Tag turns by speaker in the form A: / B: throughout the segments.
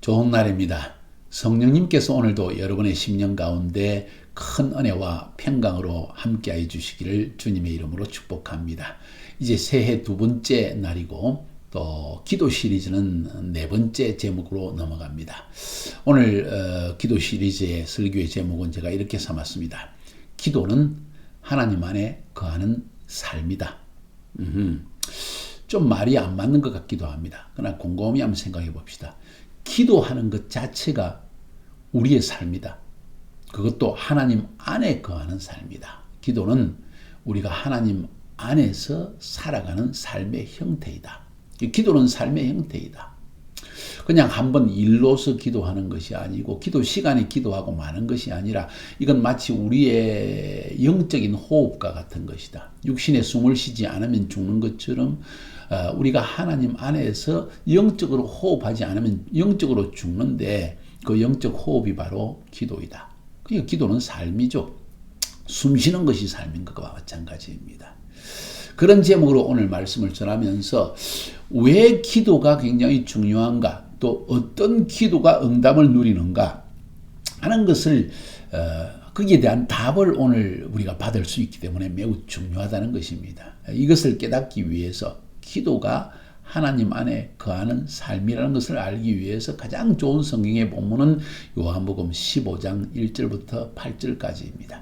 A: 좋은 날입니다. 성령님께서 오늘도 여러분의 심령 가운데 큰 은혜와 평강으로 함께해 주시기를 주님의 이름으로 축복합니다. 이제 새해 두 번째 날이고 또 기도 시리즈는 네 번째 제목으로 넘어갑니다. 오늘 기도 시리즈의 설교의 제목은 제가 이렇게 삼았습니다. 기도는 하나님 안에 거하는 삶이다. 좀 말이 안 맞는 것 같기도 합니다. 그러나 곰곰이 한번 생각해 봅시다. 기도하는 것 자체가 우리의 삶이다. 그것도 하나님 안에 거하는 삶이다. 기도는 우리가 하나님 안에서 살아가는 삶의 형태이다. 기도는 삶의 형태이다. 그냥 한번 일로서 기도하는 것이 아니고 기도 시간에 기도하고 마는 것이 아니라 이건 마치 우리의 영적인 호흡과 같은 것이다. 육신에 숨을 쉬지 않으면 죽는 것처럼 우리가 하나님 안에서 영적으로 호흡하지 않으면 영적으로 죽는데 그 영적 호흡이 바로 기도이다. 그러니까 기도는 삶이죠. 숨 쉬는 것이 삶인 것과 마찬가지입니다. 그런 제목으로 오늘 말씀을 전하면서 왜 기도가 굉장히 중요한가, 또 어떤 기도가 응답을 누리는가 하는 것을 거기에 대한 답을 오늘 우리가 받을 수 있기 때문에 매우 중요하다는 것입니다. 이것을 깨닫기 위해서 기도가 하나님 안에 거하는 삶이라는 것을 알기 위해서 가장 좋은 성경의 본문은 요한복음 15장 1절부터 8절까지입니다.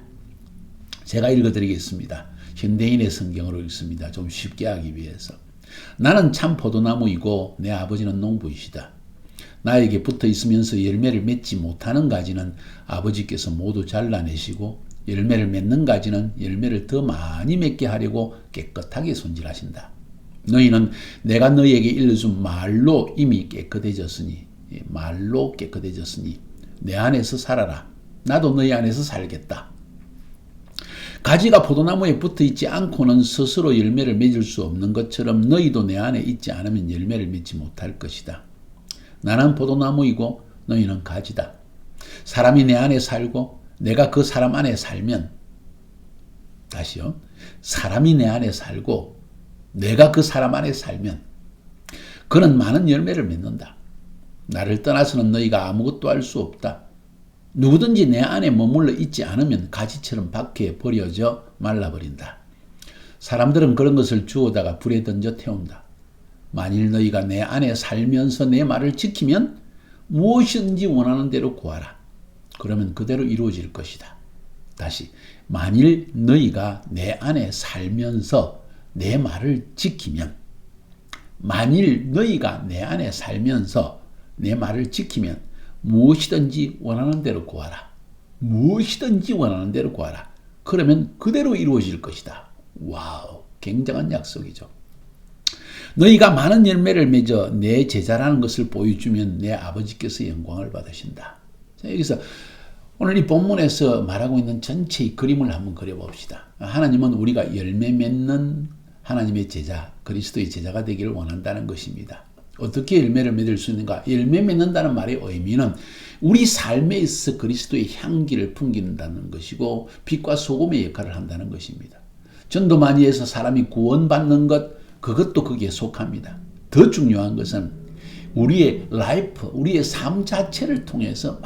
A: 제가 읽어드리겠습니다. 현대인의 성경으로 읽습니다. 좀 쉽게 하기 위해서. 나는 참 포도나무이고 내 아버지는 농부이시다. 나에게 붙어 있으면서 열매를 맺지 못하는 가지는 아버지께서 모두 잘라내시고 열매를 맺는 가지는 열매를 더 많이 맺게 하려고 깨끗하게 손질하신다. 너희는 내가 너희에게 일러준 말로 이미 깨끗해졌으니 내 안에서 살아라. 나도 너희 안에서 살겠다. 가지가 포도나무에 붙어 있지 않고는 스스로 열매를 맺을 수 없는 것처럼 너희도 내 안에 있지 않으면 열매를 맺지 못할 것이다. 나는 포도나무이고 너희는 가지다. 사람이 내 안에 살고 내가 그 사람 안에 살면, 다시요. 사람이 내 안에 살고 내가 그 사람 안에 살면 그는 많은 열매를 맺는다. 나를 떠나서는 너희가 아무것도 할 수 없다. 누구든지 내 안에 머물러 있지 않으면 가지처럼 밖에 버려져 말라버린다. 사람들은 그런 것을 주워다가 불에 던져 태운다. 만일 너희가 내 안에 살면서 내 말을 지키면 무엇이든지 원하는 대로 구하라. 그러면 그대로 이루어질 것이다. 다시, 만일 너희가 내 안에 살면서 내 말을 지키면, 만일 너희가 내 안에 살면서 내 말을 지키면 무엇이든지 원하는 대로 구하라. 무엇이든지 원하는 대로 구하라. 그러면 그대로 이루어질 것이다. 와우, 굉장한 약속이죠. 너희가 많은 열매를 맺어 내 제자라는 것을 보여주면 내 아버지께서 영광을 받으신다. 자, 여기서 오늘 이 본문에서 말하고 있는 전체의 그림을 한번 그려봅시다. 하나님은 우리가 열매 맺는 하나님의 제자, 그리스도의 제자가 되기를 원한다는 것입니다. 어떻게 열매를 맺을 수 있는가? 열매 맺는다는 말의 의미는 우리 삶에 있어 그리스도의 향기를 풍긴다는 것이고 빛과 소금의 역할을 한다는 것입니다. 전도 많이 해서 사람이 구원받는 것, 그것도 거기에 속합니다. 더 중요한 것은 우리의 라이프, 우리의 삶 자체를 통해서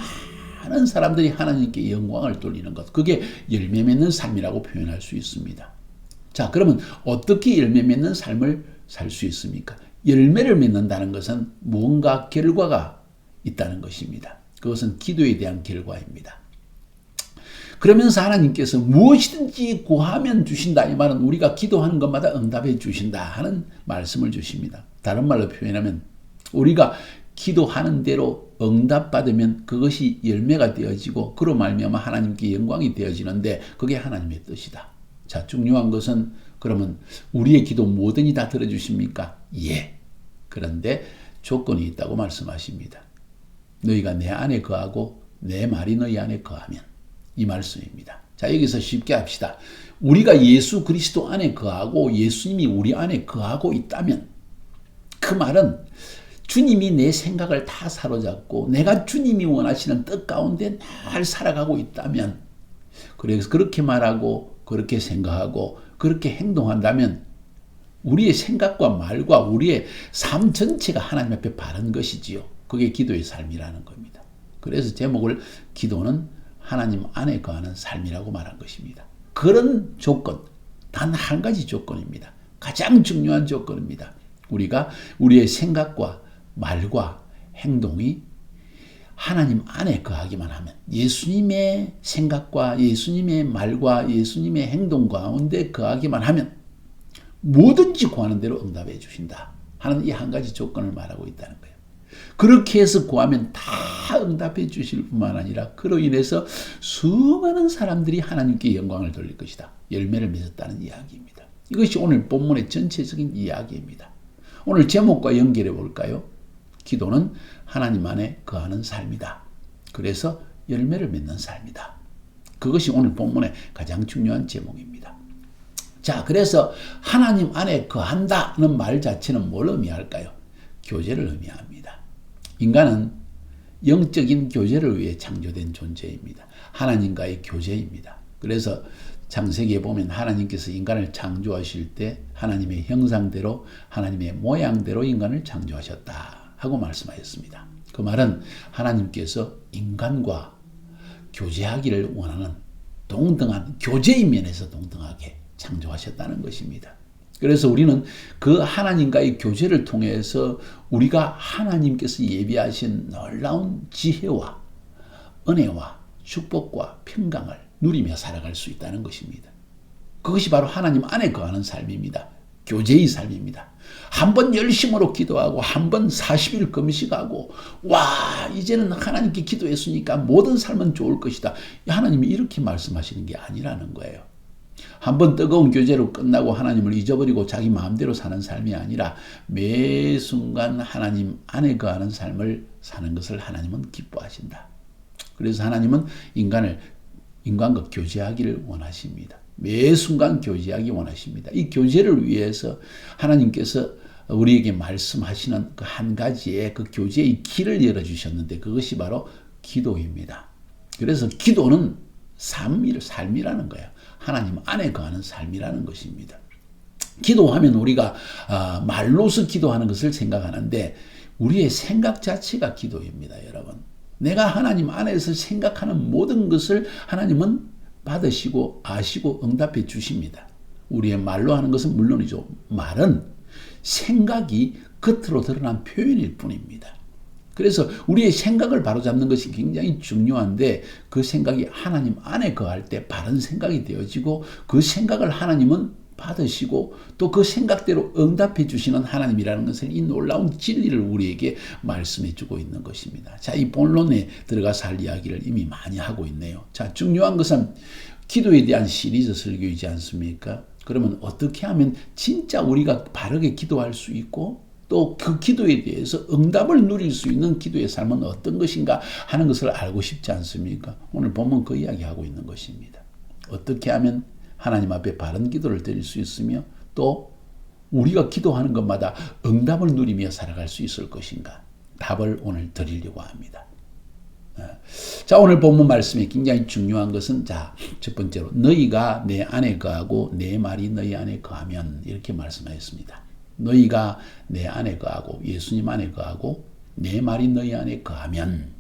A: 많은 사람들이 하나님께 영광을 돌리는 것, 그게 열매 맺는 삶이라고 표현할 수 있습니다. 자, 그러면 어떻게 열매 맺는 삶을 살 수 있습니까? 열매를 맺는다는 것은 무언가 결과가 있다는 것입니다. 그것은 기도에 대한 결과입니다. 그러면서 하나님께서 무엇이든지 구하면 주신다. 이 말은 우리가 기도하는 것마다 응답해 주신다 하는 말씀을 주십니다. 다른 말로 표현하면 우리가 기도하는 대로 응답받으면 그것이 열매가 되어지고 그로 말미암아 하나님께 영광이 되어지는데 그게 하나님의 뜻이다. 자, 중요한 것은 그러면 우리의 기도 뭐든지 다 들어주십니까? 예. 그런데 조건이 있다고 말씀하십니다. 너희가 내 안에 거하고 내 말이 너희 안에 거하면, 이 말씀입니다. 자, 여기서 쉽게 합시다. 우리가 예수 그리스도 안에 거하고 예수님이 우리 안에 거하고 있다면, 그 말은 주님이 내 생각을 다 사로잡고 내가 주님이 원하시는 뜻 가운데 날 살아가고 있다면, 그래서 그렇게 말하고 그렇게 생각하고 그렇게 행동한다면 우리의 생각과 말과 우리의 삶 전체가 하나님 앞에 바른 것이지요. 그게 기도의 삶이라는 겁니다. 그래서 제목을 기도는 하나님 안에 거하는 삶이라고 말한 것입니다. 그런 조건, 단 한 가지 조건입니다. 가장 중요한 조건입니다. 우리가 우리의 생각과 말과 행동이 하나님 안에 거하기만 하면, 예수님의 생각과 예수님의 말과 예수님의 행동 가운데 거하기만 하면 뭐든지 구하는 대로 응답해 주신다 하는 이 한 가지 조건을 말하고 있다는 거예요. 그렇게 해서 구하면 다 응답해 주실 뿐만 아니라 그로 인해서 수많은 사람들이 하나님께 영광을 돌릴 것이다. 열매를 맺었다는 이야기입니다. 이것이 오늘 본문의 전체적인 이야기입니다. 오늘 제목과 연결해 볼까요? 기도는 하나님 안에 거하는 삶이다. 그래서 열매를 맺는 삶이다. 그것이 오늘 본문의 가장 중요한 제목입니다. 자, 그래서 하나님 안에 거한다는 말 자체는 뭘 의미할까요? 교제를 의미합니다. 인간은 영적인 교제를 위해 창조된 존재입니다. 하나님과의 교제입니다. 그래서 창세기에 보면 하나님께서 인간을 창조하실 때 하나님의 형상대로 하나님의 모양대로 인간을 창조하셨다 하고 말씀하셨습니다. 그 말은 하나님께서 인간과 교제하기를 원하는 동등한 교제의 면에서 동등하게 창조하셨다는 것입니다. 그래서 우리는 그 하나님과의 교제를 통해서 우리가 하나님께서 예비하신 놀라운 지혜와 은혜와 축복과 평강을 누리며 살아갈 수 있다는 것입니다. 그것이 바로 하나님 안에 거하는 삶입니다. 교제의 삶입니다. 한 번 열심으로 기도하고 한 번 40일 금식하고 와 이제는 하나님께 기도했으니까 모든 삶은 좋을 것이다. 하나님이 이렇게 말씀하시는 게 아니라는 거예요. 한 번 뜨거운 교제로 끝나고 하나님을 잊어버리고 자기 마음대로 사는 삶이 아니라 매 순간 하나님 안에 거하는 삶을 사는 것을 하나님은 기뻐하신다. 그래서 하나님은 인간과 교제하기를 원하십니다. 매 순간 교제하기 원하십니다. 이 교제를 위해서 하나님께서 우리에게 말씀하시는 그 한 가지의 그 교제의 길을 열어주셨는데 그것이 바로 기도입니다. 그래서 기도는 삶이라는 거예요. 하나님 안에 거하는 삶이라는 것입니다. 기도하면 우리가 말로서 기도하는 것을 생각하는데 우리의 생각 자체가 기도입니다, 여러분. 내가 하나님 안에서 생각하는 모든 것을 하나님은 받으시고 아시고 응답해 주십니다. 우리의 말로 하는 것은 물론이죠. 말은 생각이 겉으로 드러난 표현일 뿐입니다. 그래서 우리의 생각을 바로잡는 것이 굉장히 중요한데 그 생각이 하나님 안에 거할 때 바른 생각이 되어지고 그 생각을 하나님은 받으시고 또 그 생각대로 응답해 주시는 하나님이라는 것을 이 놀라운 진리를 우리에게 말씀해 주고 있는 것입니다. 자, 이 본론에 들어가서 할 이야기를 이미 많이 하고 있네요. 자, 중요한 것은 기도에 대한 시리즈 설교이지 않습니까? 그러면 어떻게 하면 진짜 우리가 바르게 기도할 수 있고 또 그 기도에 대해서 응답을 누릴 수 있는 기도의 삶은 어떤 것인가 하는 것을 알고 싶지 않습니까? 오늘 보면 그 이야기하고 있는 것입니다. 어떻게 하면 하나님 앞에 바른 기도를 드릴 수 있으며 또 우리가 기도하는 것마다 응답을 누리며 살아갈 수 있을 것인가? 답을 오늘 드리려고 합니다. 자, 오늘 본문 말씀이 굉장히 중요한 것은 자, 첫 번째로 너희가 내 안에 거하고 내 말이 너희 안에 거하면 이렇게 말씀하셨습니다. 너희가 내 안에 거하고 예수님 안에 거하고 내 말이 너희 안에 거하면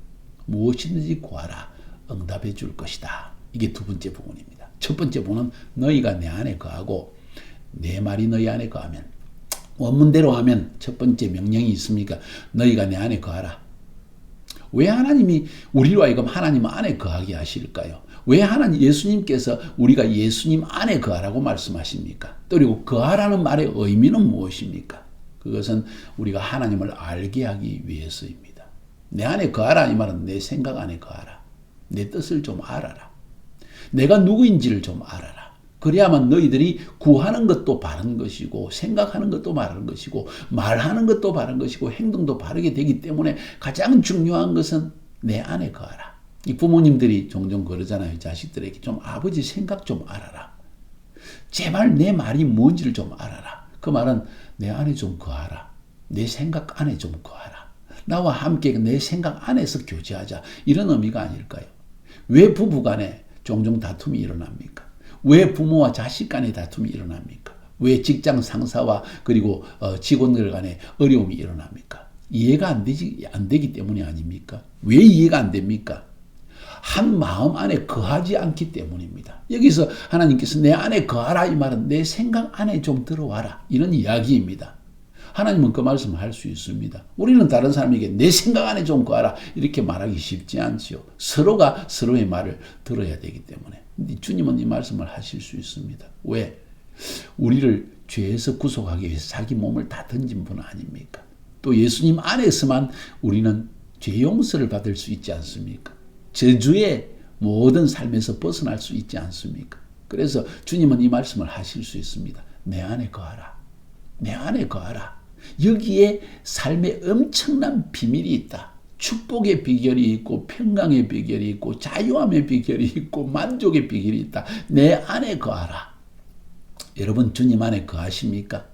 A: 무엇이든지 구하라 응답해 줄 것이다. 이게 두 번째 부분입니다. 첫 번째 부분은 너희가 내 안에 거하고 내 말이 너희 안에 거하면 원문대로 하면 첫 번째 명령이 있습니까? 너희가 내 안에 거하라. 왜 하나님이 우리로 하여금 하나님 안에 거하게 하실까요? 왜 예수님께서 우리가 예수님 안에 거하라고 말씀하십니까? 또 그리고 거하라는 말의 의미는 무엇입니까? 그것은 우리가 하나님을 알게 하기 위해서입니다. 내 안에 거하라 이 말은 내 생각 안에 거하라. 내 뜻을 좀 알아라. 내가 누구인지를 좀 알아라. 그래야만 너희들이 구하는 것도 바른 것이고 생각하는 것도 바른 것이고 말하는 것도 바른 것이고 행동도 바르게 되기 때문에 가장 중요한 것은 내 안에 거하라. 이 부모님들이 종종 그러잖아요. 자식들에게 좀 아버지 생각 좀 알아라. 제발 내 말이 뭔지를 좀 알아라. 그 말은 내 안에 좀 거하라. 내 생각 안에 좀 거하라. 나와 함께 내 생각 안에서 교제하자. 이런 의미가 아닐까요? 왜 부부 간에 종종 다툼이 일어납니까? 왜 부모와 자식 간에 다툼이 일어납니까? 왜 직장 상사와 그리고 직원들 간에 어려움이 일어납니까? 이해가 안 되기 때문이 아닙니까? 왜 이해가 안 됩니까? 한 마음 안에 거하지 않기 때문입니다. 여기서 하나님께서 내 안에 거하라 이 말은 내 생각 안에 좀 들어와라 이런 이야기입니다. 하나님은 그 말씀을 할 수 있습니다. 우리는 다른 사람에게 내 생각 안에 좀 거하라 이렇게 말하기 쉽지 않지요. 서로가 서로의 말을 들어야 되기 때문에. 주님은 이 말씀을 하실 수 있습니다. 왜? 우리를 죄에서 구속하기 위해서 자기 몸을 다 던진 분 아닙니까? 또 예수님 안에서만 우리는 죄 용서를 받을 수 있지 않습니까? 저주의 모든 삶에서 벗어날 수 있지 않습니까? 그래서 주님은 이 말씀을 하실 수 있습니다. 내 안에 거하라. 내 안에 거하라. 여기에 삶에 엄청난 비밀이 있다. 축복의 비결이 있고 평강의 비결이 있고 자유함의 비결이 있고 만족의 비결이 있다. 내 안에 거하라. 여러분 주님 안에 거하십니까?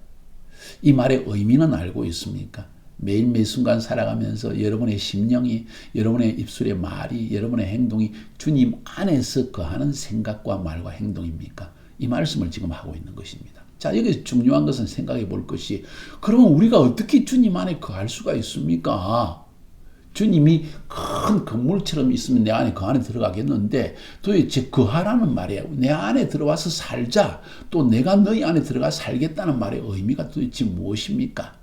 A: 이 말의 의미는 알고 있습니까? 매일 매 순간 살아가면서 여러분의 심령이, 여러분의 입술의 말이, 여러분의 행동이 주님 안에서 거하는 생각과 말과 행동입니까? 이 말씀을 지금 하고 있는 것입니다. 자, 여기서 중요한 것은 생각해 볼 것이, 그러면 우리가 어떻게 주님 안에 거할 수가 있습니까? 주님이 큰 건물처럼 있으면 내 안에 그 안에 들어가겠는데 도대체 거하라는 말이에요. 내 안에 들어와서 살자. 또 내가 너희 안에 들어가 살겠다는 말의 의미가 도대체 무엇입니까?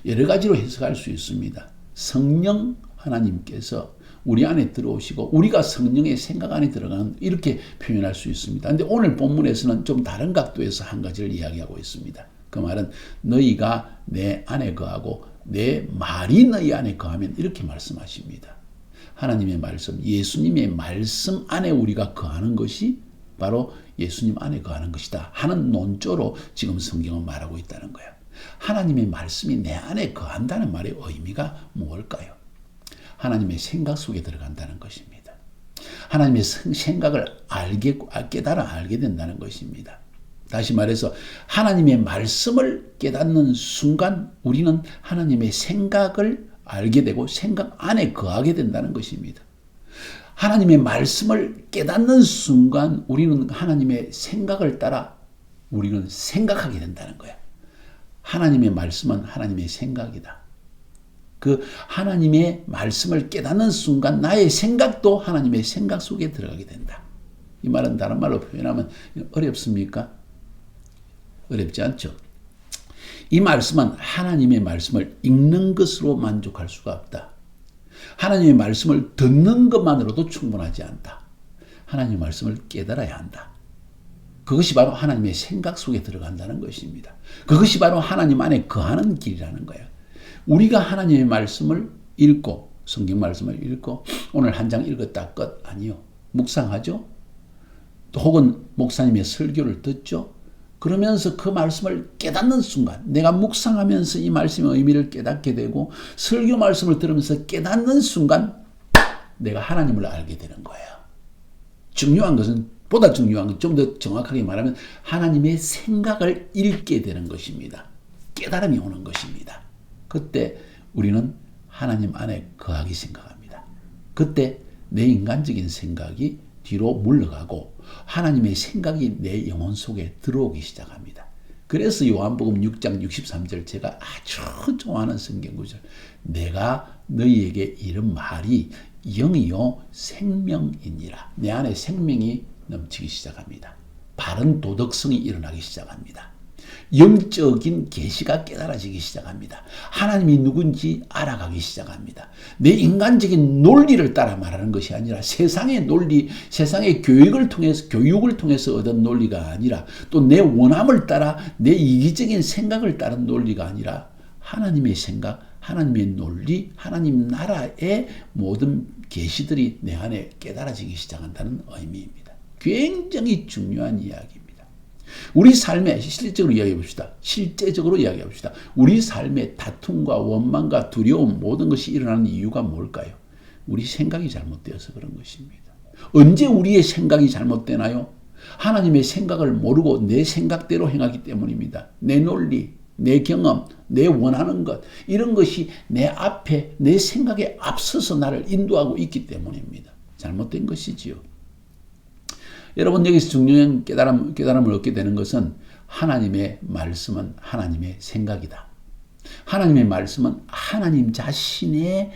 A: 여러 가지로 해석할 수 있습니다. 성령 하나님께서 우리 안에 들어오시고 우리가 성령의 생각 안에 들어가는 이렇게 표현할 수 있습니다. 그런데 오늘 본문에서는 좀 다른 각도에서 한 가지를 이야기하고 있습니다. 그 말은 너희가 내 안에 거하고 내 말이 너희 안에 거하면 이렇게 말씀하십니다. 하나님의 말씀, 예수님의 말씀 안에 우리가 거하는 것이 바로 예수님 안에 거하는 것이다 하는 논조로 지금 성경은 말하고 있다는 거예요. 하나님의 말씀이 내 안에 거한다는 말의 의미가 무엇일까요? 하나님의 생각 속에 들어간다는 것입니다. 하나님의 생각을 깨달아 알게 된다는 것입니다. 다시 말해서 하나님의 말씀을 깨닫는 순간 우리는 하나님의 생각을 알게 되고 생각 안에 거하게 된다는 것입니다. 하나님의 말씀을 깨닫는 순간 우리는 하나님의 생각을 따라 우리는 생각하게 된다는 거야. 하나님의 말씀은 하나님의 생각이다. 그 하나님의 말씀을 깨닫는 순간 나의 생각도 하나님의 생각 속에 들어가게 된다. 이 말은 다른 말로 표현하면 어렵습니까? 어렵지 않죠. 이 말씀은 하나님의 말씀을 읽는 것으로 만족할 수가 없다. 하나님의 말씀을 듣는 것만으로도 충분하지 않다. 하나님의 말씀을 깨달아야 한다. 그것이 바로 하나님의 생각 속에 들어간다는 것입니다. 그것이 바로 하나님 안에 거하는 길이라는 거예요. 우리가 하나님의 말씀을 읽고 성경 말씀을 읽고 오늘 한 장 읽었다 끝 아니요. 묵상하죠. 또 혹은 목사님의 설교를 듣죠. 그러면서 그 말씀을 깨닫는 순간 내가 묵상하면서 이 말씀의 의미를 깨닫게 되고 설교 말씀을 들으면서 깨닫는 순간 내가 하나님을 알게 되는 거예요. 중요한 것은 보다 중요한 건 좀 더 정확하게 말하면 하나님의 생각을 읽게 되는 것입니다. 깨달음이 오는 것입니다. 그때 우리는 하나님 안에 거하기 생각합니다. 그때 내 인간적인 생각이 뒤로 물러가고 하나님의 생각이 내 영혼 속에 들어오기 시작합니다. 그래서 요한복음 6장 63절 제가 아주 좋아하는 성경구절 내가 너희에게 이런 말이 영이요 생명이니라. 내 안에 생명이 넘치기 시작합니다. 바른 도덕성이 일어나기 시작합니다. 영적인 계시가 깨달아지기 시작합니다. 하나님이 누군지 알아가기 시작합니다. 내 인간적인 논리를 따라 말하는 것이 아니라 세상의 논리, 세상의 교육을 통해서 얻은 논리가 아니라 또 내 원함을 따라 내 이기적인 생각을 따른 논리가 아니라 하나님의 생각, 하나님의 논리, 하나님 나라의 모든 계시들이 내 안에 깨달아지기 시작한다는 의미입니다. 굉장히 중요한 이야기입니다. 우리 삶에 실제적으로 이야기해 봅시다. 실제적으로 이야기해 봅시다. 우리 삶에 다툼과 원망과 두려움 모든 것이 일어나는 이유가 뭘까요? 우리 생각이 잘못되어서 그런 것입니다. 언제 우리의 생각이 잘못되나요? 하나님의 생각을 모르고 내 생각대로 행하기 때문입니다. 내 논리, 내 경험, 내 원하는 것 이런 것이 내 앞에 내 생각에 앞서서 나를 인도하고 있기 때문입니다. 잘못된 것이지요. 여러분 여기서 중요한 깨달음을 얻게 되는 것은 하나님의 말씀은 하나님의 생각이다. 하나님의 말씀은 하나님 자신의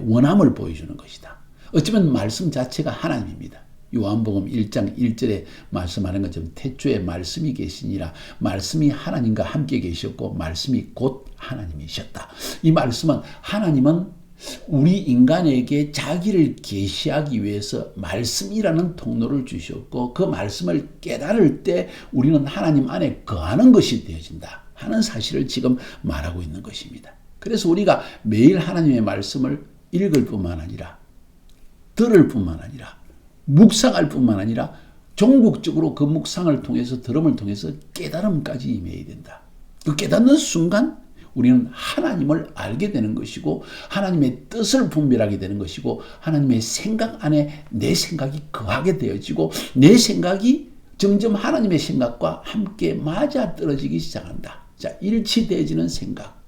A: 원함을 보여주는 것이다. 어쩌면 말씀 자체가 하나님입니다. 요한복음 1장 1절에 말씀하는 것처럼 태초에 말씀이 계시니라. 말씀이 하나님과 함께 계셨고 말씀이 곧 하나님이셨다. 이 말씀은 하나님은 우리 인간에게 자기를 계시하기 위해서 말씀이라는 통로를 주셨고 그 말씀을 깨달을 때 우리는 하나님 안에 거하는 것이 되어진다 하는 사실을 지금 말하고 있는 것입니다. 그래서 우리가 매일 하나님의 말씀을 읽을 뿐만 아니라 들을 뿐만 아니라 묵상할 뿐만 아니라 종국적으로 그 묵상을 통해서 들음을 통해서 깨달음까지 임해야 된다. 그 깨닫는 순간 우리는 하나님을 알게 되는 것이고 하나님의 뜻을 분별하게 되는 것이고 하나님의 생각 안에 내 생각이 거하게 되어지고 내 생각이 점점 하나님의 생각과 함께 맞아떨어지기 시작한다. 자, 일치되어지는 생각.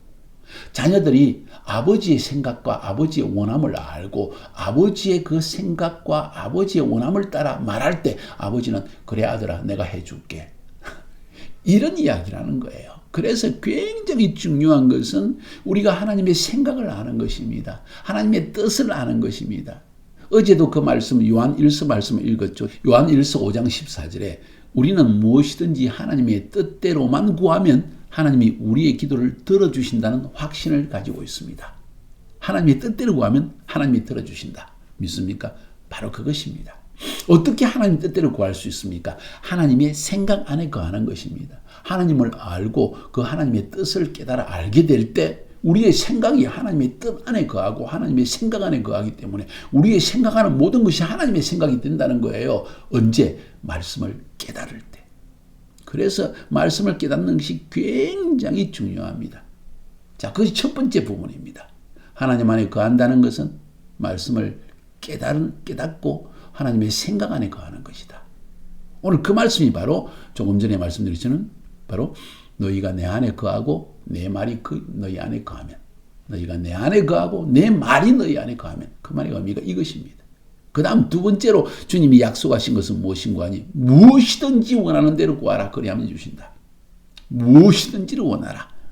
A: 자녀들이 아버지의 생각과 아버지의 원함을 알고 아버지의 그 생각과 아버지의 원함을 따라 말할 때 아버지는 그래 아들아 내가 해줄게. 이런 이야기라는 거예요. 그래서 굉장히 중요한 것은 우리가 하나님의 생각을 아는 것입니다. 하나님의 뜻을 아는 것입니다. 어제도 그 말씀 요한 1서 말씀을 읽었죠. 요한 1서 5장 14절에 우리는 무엇이든지 하나님의 뜻대로만 구하면 하나님이 우리의 기도를 들어주신다는 확신을 가지고 있습니다. 하나님의 뜻대로 구하면 하나님이 들어주신다. 믿습니까? 바로 그것입니다. 어떻게 하나님 뜻대로 구할 수 있습니까? 하나님의 생각 안에 거하는 것입니다. 하나님을 알고 그 하나님의 뜻을 깨달아 알게 될 때 우리의 생각이 하나님의 뜻 안에 거하고 하나님의 생각 안에 거하기 때문에 우리의 생각하는 모든 것이 하나님의 생각이 된다는 거예요. 언제? 말씀을 깨달을 때. 그래서 말씀을 깨닫는 것이 굉장히 중요합니다. 자, 그것이 첫 번째 부분입니다. 하나님 안에 거한다는 것은 말씀을 깨닫고 하나님의 생각 안에 거하는 것이다. 오늘 그 말씀이 바로 조금 전에 말씀드렸지는 바로 너희가 내 안에 거하고 내 말이 너희 안에 거하면 너희가 내 안에 거하고 내 말이 너희 안에 거하면 그 말의 의미가 이것입니다. 그 다음 두 번째로 주님이 약속하신 것은 무엇인가 하니 무엇이든지 원하는 대로 구하라 그리하면 주신다. 무엇이든지를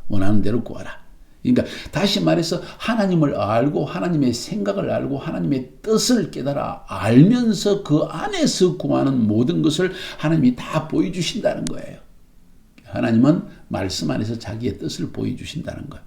A: 원하는 대로 구하라. 그러니까 다시 말해서 하나님을 알고 하나님의 생각을 알고 하나님의 뜻을 깨달아 알면서 그 안에서 구하는 모든 것을 하나님이 다 보여주신다는 거예요. 하나님은 말씀 안에서 자기의 뜻을 보여주신다는 것.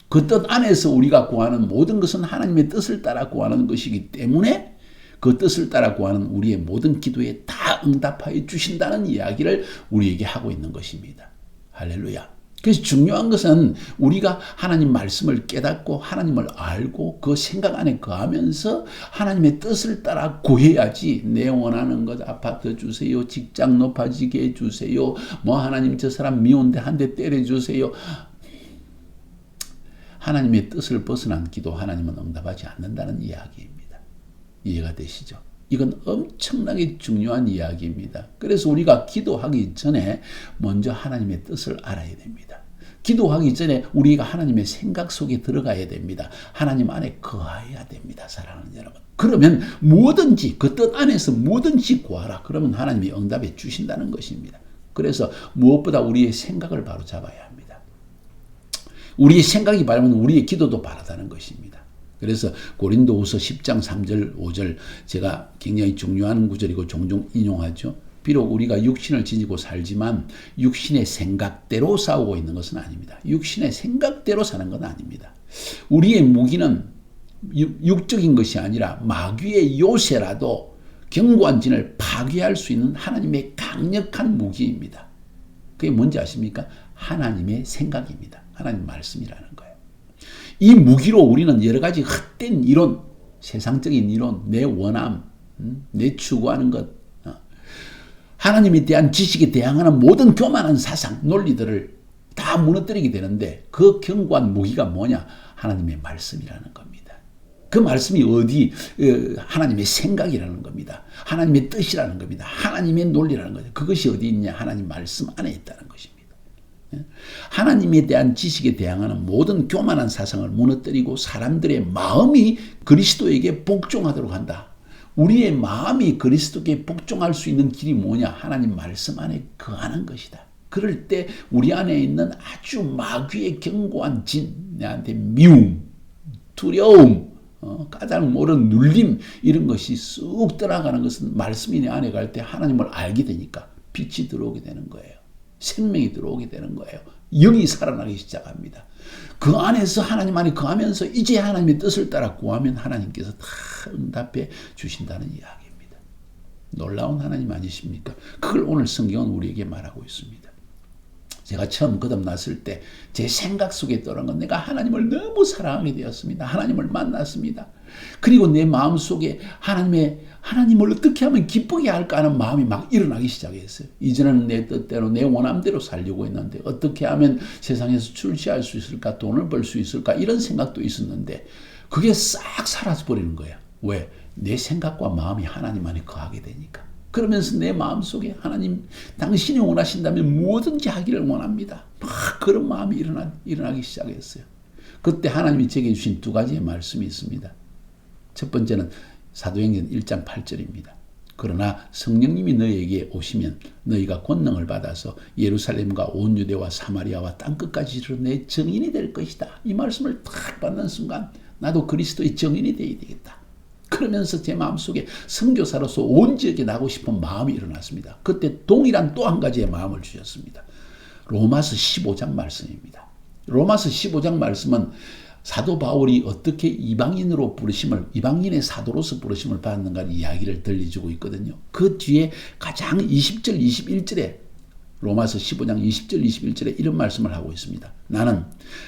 A: 그 뜻 안에서 우리가 구하는 모든 것은 하나님의 뜻을 따라 구하는 것이기 때문에 그 뜻을 따라 구하는 우리의 모든 기도에 다 응답하여 주신다는 이야기를 우리에게 하고 있는 것입니다. 할렐루야. 그래서 중요한 것은 우리가 하나님 말씀을 깨닫고 하나님을 알고 그 생각 안에 거하면서 하나님의 뜻을 따라 구해야지. 내 원하는 것 아파트 주세요. 직장 높아지게 해주세요. 하나님 저 사람 미운데 한 대 때려주세요. 하나님의 뜻을 벗어난 기도 하나님은 응답하지 않는다는 이야기입니다. 이해가 되시죠? 이건 엄청나게 중요한 이야기입니다. 그래서 우리가 기도하기 전에 먼저 하나님의 뜻을 알아야 됩니다. 기도하기 전에 우리가 하나님의 생각 속에 들어가야 됩니다. 하나님 안에 거해야 됩니다. 사랑하는 여러분. 그러면 뭐든지 그 뜻 안에서 뭐든지 구하라. 그러면 하나님이 응답해 주신다는 것입니다. 그래서 무엇보다 우리의 생각을 바로 잡아야 합니다. 우리의 생각이 바르면 우리의 기도도 바르다는 것입니다. 그래서 고린도후서 10장 3절 5절 제가 굉장히 중요한 구절이고 종종 인용하죠. 비록 우리가 육신을 지니고 살지만 육신의 생각대로 싸우고 있는 것은 아닙니다. 육신의 생각대로 사는 건 아닙니다. 우리의 무기는 육적인 것이 아니라 마귀의 요새라도 경관진을 파괴할 수 있는 하나님의 강력한 무기입니다. 그게 뭔지 아십니까? 하나님의 생각입니다. 하나님 말씀이라는 거예요. 이 무기로 우리는 여러 가지 헛된 이론, 세상적인 이론, 내 원함, 내 추구하는 것, 하나님에 대한 지식에 대항하는 모든 교만한 사상, 논리들을 다 무너뜨리게 되는데 그 견고한 무기가 뭐냐? 하나님의 말씀이라는 겁니다. 그 말씀이 어디? 하나님의 생각이라는 겁니다. 하나님의 뜻이라는 겁니다. 하나님의 논리라는 거죠. 그것이 어디 있냐? 하나님 말씀 안에 있다는 것입니다. 하나님에 대한 지식에 대항하는 모든 교만한 사상을 무너뜨리고 사람들의 마음이 그리스도에게 복종하도록 한다. 우리의 마음이 그리스도께 복종할 수 있는 길이 뭐냐? 하나님 말씀 안에 거하는 것이다. 그럴 때 우리 안에 있는 아주 마귀의 견고한 진, 내한테 미움, 두려움, 까닭 모르는 눌림, 이런 것이 쑥 떠나가는 것은 말씀이 내 안에 갈 때 하나님을 알게 되니까 빛이 들어오게 되는 거예요. 생명이 들어오게 되는 거예요. 영이 살아나기 시작합니다. 그 안에서 하나님 안에 거하면서 이제 하나님의 뜻을 따라 구하면 하나님께서 다 응답해 주신다는 이야기입니다. 놀라운 하나님 아니십니까? 그걸 오늘 성경은 우리에게 말하고 있습니다. 제가 처음 거듭났을 때 제 생각 속에 떠오른 건 내가 하나님을 너무 사랑하게 되었습니다. 하나님을 만났습니다. 그리고 내 마음속에 하나님을 어떻게 하면 기쁘게 할까 하는 마음이 막 일어나기 시작했어요. 이제는 내 뜻대로 내 원함대로 살려고 했는데 어떻게 하면 세상에서 출세할 수 있을까, 돈을 벌 수 있을까, 이런 생각도 있었는데 그게 싹 사라져버리는 거야. 왜? 내 생각과 마음이 하나님 안에 거하게 되니까. 그러면서 내 마음속에 하나님 당신이 원하신다면 무엇든지 하기를 원합니다. 막 그런 마음이 일어나기 시작했어요. 그때 하나님이 제게 주신 두 가지의 말씀이 있습니다. 첫 번째는 사도행전 1장 8절입니다. 그러나 성령님이 너희에게 오시면 너희가 권능을 받아서 예루살렘과 온 유대와 사마리아와 땅끝까지 이르러 내 증인이 될 것이다. 이 말씀을 딱 받는 순간 나도 그리스도의 증인이 되어야 되겠다. 그러면서 제 마음속에 선교사로서 온 지역에 나가고 싶은 마음이 일어났습니다. 그때 동일한 또 한 가지의 마음을 주셨습니다. 로마서 15장 말씀입니다. 로마서 15장 말씀은 사도 바울이 어떻게 이방인으로 이방인의 사도로서 부르심을 받는가 이야기를 들려주고 있거든요. 그 뒤에 가장 20절, 21절에 로마서 15장 20절, 21절에 이런 말씀을 하고 있습니다. 나는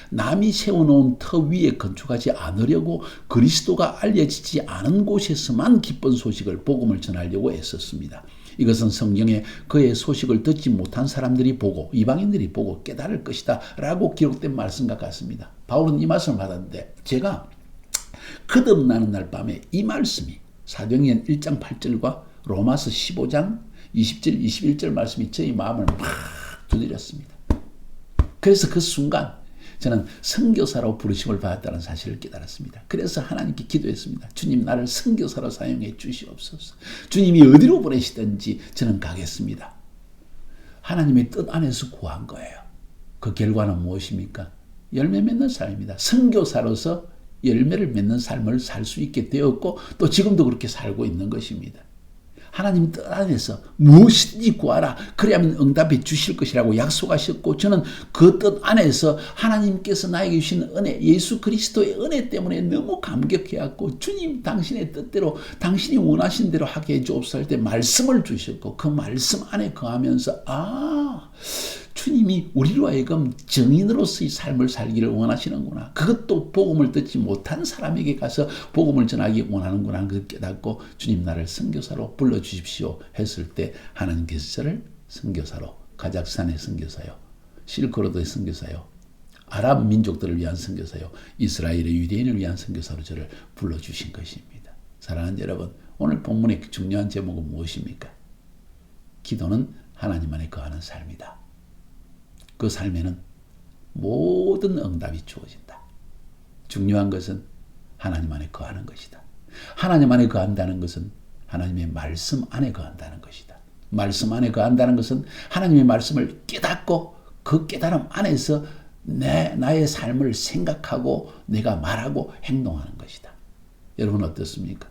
A: 남이 세워놓은 터 위에 건축하지 않으려고 그리스도가 알려지지 않은 곳에서만 기쁜 소식을 복음을 전하려고 애썼습니다. 이것은 성경에 그의 소식을 듣지 못한 사람들이 보고 이방인들이 보고 깨달을 것이다 라고 기록된 말씀과 같습니다. 바울은 이 말씀을 받았는데 제가 거듭나는 날 밤에 이 말씀이 사도행전 1장 8절과 로마서 15장 20절, 21절 말씀이 저희 마음을 막 두드렸습니다. 그래서 그 순간 저는 선교사로 부르심을 받았다는 사실을 깨달았습니다. 그래서 하나님께 기도했습니다. 주님, 나를 선교사로 사용해 주시옵소서. 주님이 어디로 보내시든지 저는 가겠습니다. 하나님의 뜻 안에서 구한 거예요. 그 결과는 무엇입니까? 열매 맺는 삶입니다. 선교사로서 열매를 맺는 삶을 살 수 있게 되었고 또 지금도 그렇게 살고 있는 것입니다. 하나님 뜻 안에서 무엇이든지 구하라. 그래야만 응답해 주실 것이라고 약속하셨고 저는 그 뜻 안에서 하나님께서 나에게 주신 은혜, 예수 그리스도의 은혜 때문에 너무 감격해갖고 주님 당신의 뜻대로 당신이 원하신 대로 하게 해주옵소서 할 때 말씀을 주셨고 그 말씀 안에 거하면서 주님이 우리로 하여금 증인으로서의 삶을 살기를 원하시는구나. 그것도 복음을 듣지 못한 사람에게 가서 복음을 전하기 원하는구나 하는 걸 깨닫고 주님 나를 선교사로 불러주십시오 했을 때 하나님께서 저를 선교사로 카자흐스탄의 선교사요, 실크로드의 선교사요, 아랍 민족들을 위한 선교사요, 이스라엘의 유대인을 위한 선교사로 저를 불러주신 것입니다. 사랑하는 여러분, 오늘 본문의 중요한 제목은 무엇입니까? 기도는 하나님 안에 거하는 삶이다. 그 삶에는 모든 응답이 주어진다. 중요한 것은 하나님 안에 거하는 것이다. 하나님 안에 거한다는 것은 하나님의 말씀 안에 거한다는 것이다. 말씀 안에 거한다는 것은 하나님의 말씀을 깨닫고 그 깨달음 안에서 나의 삶을 생각하고 내가 말하고 행동하는 것이다. 여러분 어떻습니까?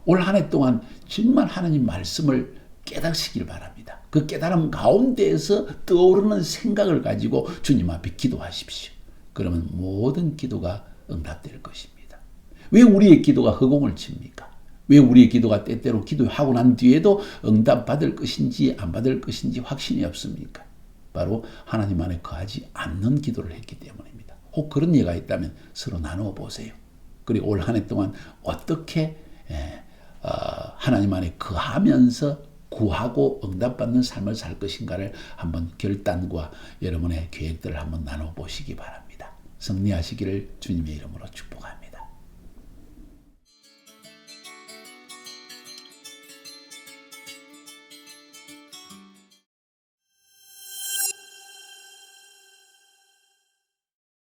A: 올 한 해 동안 정말 하나님 말씀을 깨닫시길 바랍니다. 그 깨달음 가운데에서 떠오르는 생각을 가지고 주님 앞에 기도하십시오. 그러면 모든 기도가 응답될 것입니다. 왜 우리의 기도가 허공을 칩니까? 왜 우리의 기도가 때때로 기도하고 난 뒤에도 응답받을 것인지 안 받을 것인지 확신이 없습니까? 바로 하나님 안에 거하지 않는 기도를 했기 때문입니다. 혹 그런 예가 있다면 서로 나누어 보세요. 그리고 올 한 해 동안 어떻게 하나님 안에 거하면서 구하고 응답받는 삶을 살 것인가를 한번 결단과 여러분의 계획들을 한번 나눠보시기 바랍니다. 승리하시기를 주님의 이름으로 축복합니다.